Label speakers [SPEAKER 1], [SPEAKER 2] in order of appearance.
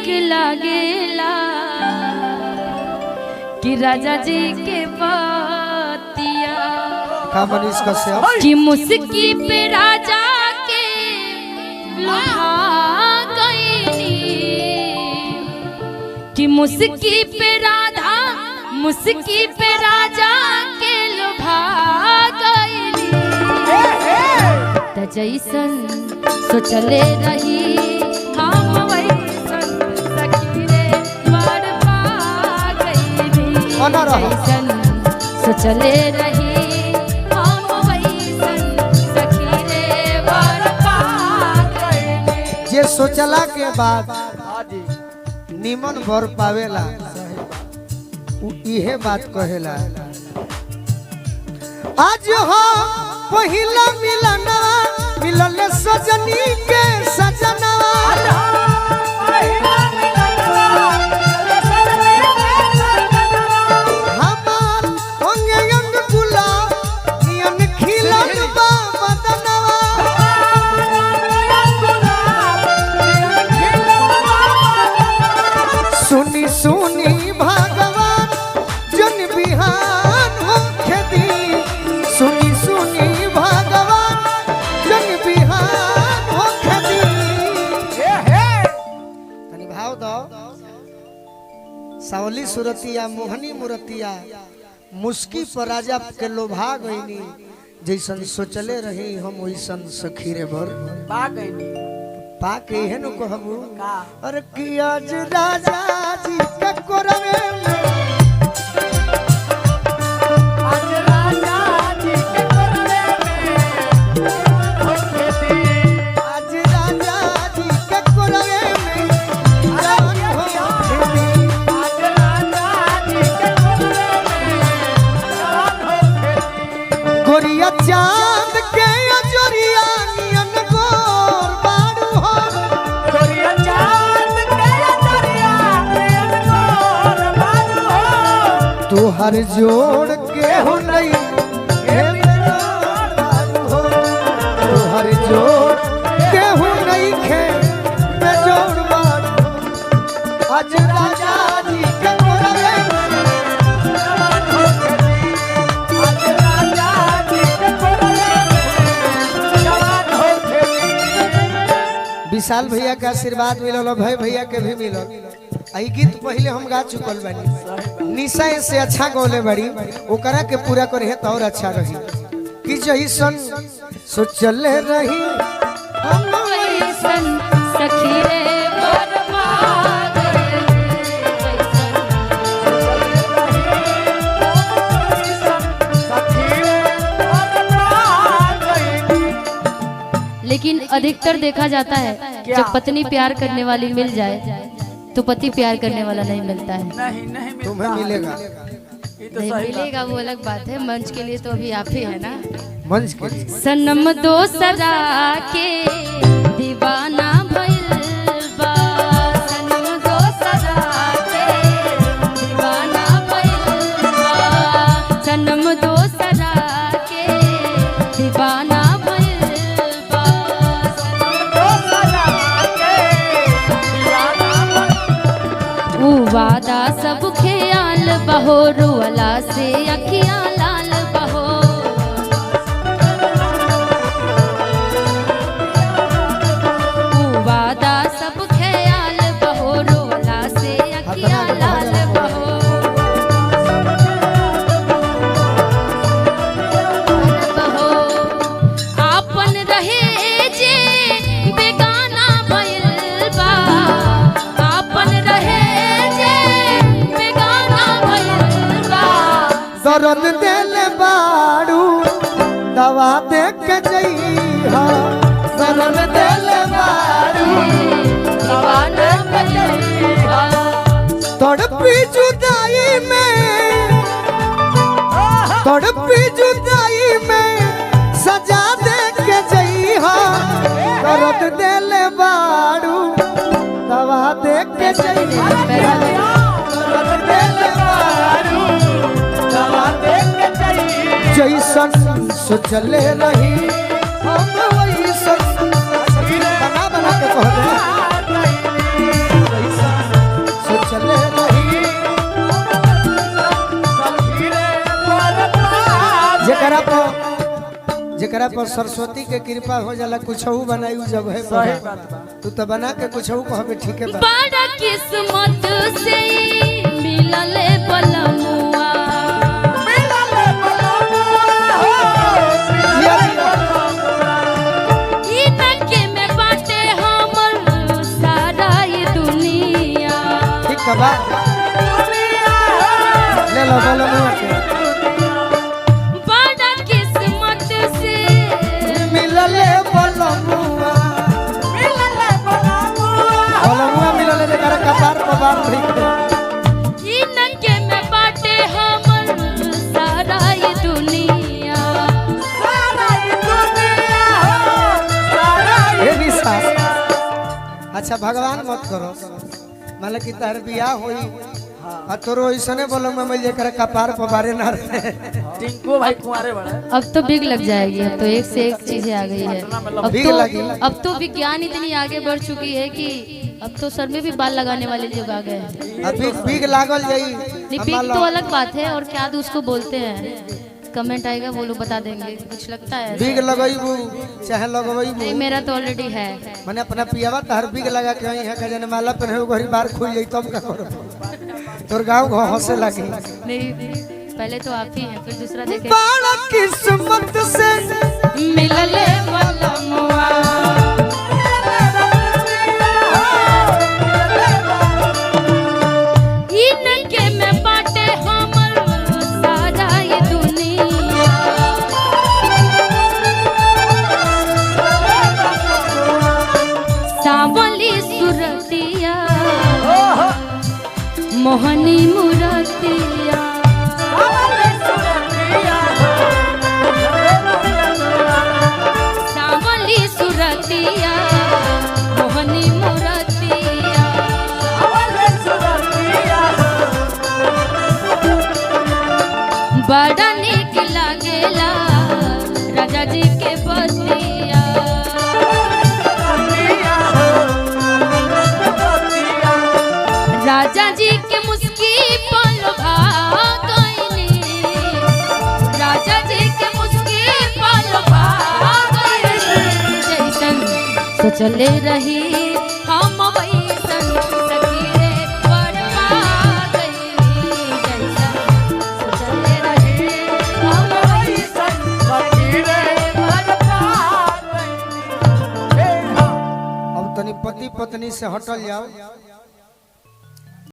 [SPEAKER 1] नीक लागेला कि राजा जी के बतिया
[SPEAKER 2] का मनीष कश्यप
[SPEAKER 1] कि मुस्की पे राजा के लुभा गईनी कि मुस्की पे राजा के लुभा गईनी त जैसन सोचले रही हम वैसन सखी रे वर पा गईनी जैसन सोचले रही हम वैसन सखी रे वर पा गईनी।
[SPEAKER 2] जे सोचला के बाद निमन वर पावेला उ इहे बात कहेला। आज हो पहिला मिलना मिलल सजनी के सजना हमार अंगे अंग गुलाब नियन खिलल बा बदनवा सुनी सुनी भगवान जन बिहान होखे दी सुनी सुनी भगवान जन बिहान होखे दी तनी भाव दो सावली सुरतिया मोहनी मूर्तिया मुस्की पर राजा के लोभा गईनी जैसन सोचले रही हम वैसन सखी रे बर
[SPEAKER 3] पा गईनी
[SPEAKER 2] पाके है नु कहबू अरे कि आज राजा जी के कोरवे में
[SPEAKER 3] आज राजा जी के कोरवे में
[SPEAKER 2] आज राजा जी के कोरवे में जान होखेदी
[SPEAKER 3] आज राजा जी के कोरवे में जान होखेदी
[SPEAKER 2] गोरिया चांद के अजोरिया नियन गोर बारू हो
[SPEAKER 3] गोरिया चांद के दरिया में गोर बारू हो
[SPEAKER 2] तोहर जोड़ के हो नहीं हे बेजोड़ बारू हो तोहर जोड़ के हो नहीं खे बेजोड़ बारू हो। आज राजा जी के कोरवे में
[SPEAKER 3] जान होखेदी आज राजा जी के कोरवे में जान होखेदी।
[SPEAKER 2] विशाल भैया का आशीर्वाद मिलल भाई भैया के भी मिलल। आई गीत पहले हम गा चुकल बानी निशा से अच्छा गौले बड़ी ओकरा के पूरा करे है तो और अच्छा रही कि जैसन सोचले रही हम
[SPEAKER 1] वैसन सखी रे वर पा गईनी लेकिन अधिकतर देखा जाता है जब पत्नी प्यार करने वाली मिल जाए तो पति प्यार करने वाला नहीं मिलता है।
[SPEAKER 3] नहीं नहीं
[SPEAKER 2] तुम्हें मिलेगा
[SPEAKER 3] ये तो
[SPEAKER 1] नहीं
[SPEAKER 3] सही
[SPEAKER 1] मिलेगा वो अलग बात है, मंच के लिए तो अभी आप ही है ना।
[SPEAKER 2] मंच के लिए।
[SPEAKER 1] सनम दोसरा के दीवाना भइल बा सनम दोसरा के दीवाना भइल बा सनम दोसरा के दीवाना भइल बा ऊ वादा सब ख्याल बहो रुअला से अखियां लाल बहो ऊ वादा सब ख्याल बहो रुअला से अखियां लाल बहो बहो आपन रहे जे बेगाना भइल बा आपन रहे जे बेगाना भइल बा
[SPEAKER 2] दर्द दिल बारू दवा दे के जइहा दर्द दिल बारू
[SPEAKER 1] दीवाना भइल बा
[SPEAKER 2] तड़पी जुदाई में तड़पी जुदाई में सजा दे के जइहा दर्द दिल बारू दवा दे के जइहा दर्द दिल बारू दवा दे के जइहा जैसन सोचले रही हम वैसन बना बना के कह दे जैसन जेकरा पर सरस्वती के कृपा हो जाला कुछ बनाई जब है
[SPEAKER 3] सही बात बा।
[SPEAKER 2] तू तो बना के कुछ कहबे ठीक है बा
[SPEAKER 1] बड़ा किस्मत से मिलल बलमुआ इनके में बाटे हमर सारा ये दुनिया।
[SPEAKER 2] ठीक है बा ले लो बलमुआ के
[SPEAKER 1] बड़ा किस्मत से
[SPEAKER 2] मिलले बलमुआ बलमुआ मिलले जेकरा कपार पर बार ठीक है
[SPEAKER 1] इनके में बाटे हमर सारा ये दुनिया।
[SPEAKER 2] ये भी सास अच्छा भगवान मत करो मतलब कि तार बियाह होई आ तोरो ऐसने बलमुआ मिल जेकरा कपार पर बारे ना रहे
[SPEAKER 3] टिंकू भाई कुंवारे बड़े।
[SPEAKER 1] अब तो बिग लग जाएगी। अब तो एक से एक चीजें आ गई है।
[SPEAKER 2] बिग लगी।
[SPEAKER 1] अब तो विज्ञान इतनी आगे बढ़ चुकी है कि अब तो सर में भी बाल लगाने वाले लोग आ गए हैं।
[SPEAKER 2] अभी बिग लागल जाई
[SPEAKER 1] नहीं, बिग तो अलग बात है और क्या उसको बोलते हैं कमेंट आएगा वो लोग बता देंगे कुछ लगता है।
[SPEAKER 2] बिग लगईबू चाहे लगवईबू
[SPEAKER 1] नहीं मेरा तो ऑलरेडी है।
[SPEAKER 2] माने अपना पियावा तार बिग लगा के आई है कजने माला पहने घरी बार खुल जाई तब का करो तोर गांव घो हंसे लगी
[SPEAKER 1] नहीं पहले तो आप ही हैं फिर दूसरा देखे।
[SPEAKER 2] बड़ा किस्मत से
[SPEAKER 1] मिलले बलमुआ इनके में बाटे हमर सारा ये दुनिया। सावली सुरतिया मोहनी मुरतिया सावली सुरतिया मोहनी मुरतिया बड़ा नीक लागेला राजा जी के बतिया। राजा जी के मुस्की पल भागइनी राजा जी के मुस्की पल भागइनी जैसन सोचले रही हम वैसन सखी रे बरपा गइनी जैसन सोचले रही हम वैसन सखी रे बरपा गइनी।
[SPEAKER 2] अब तनी पति पत्नी से हटल जाओ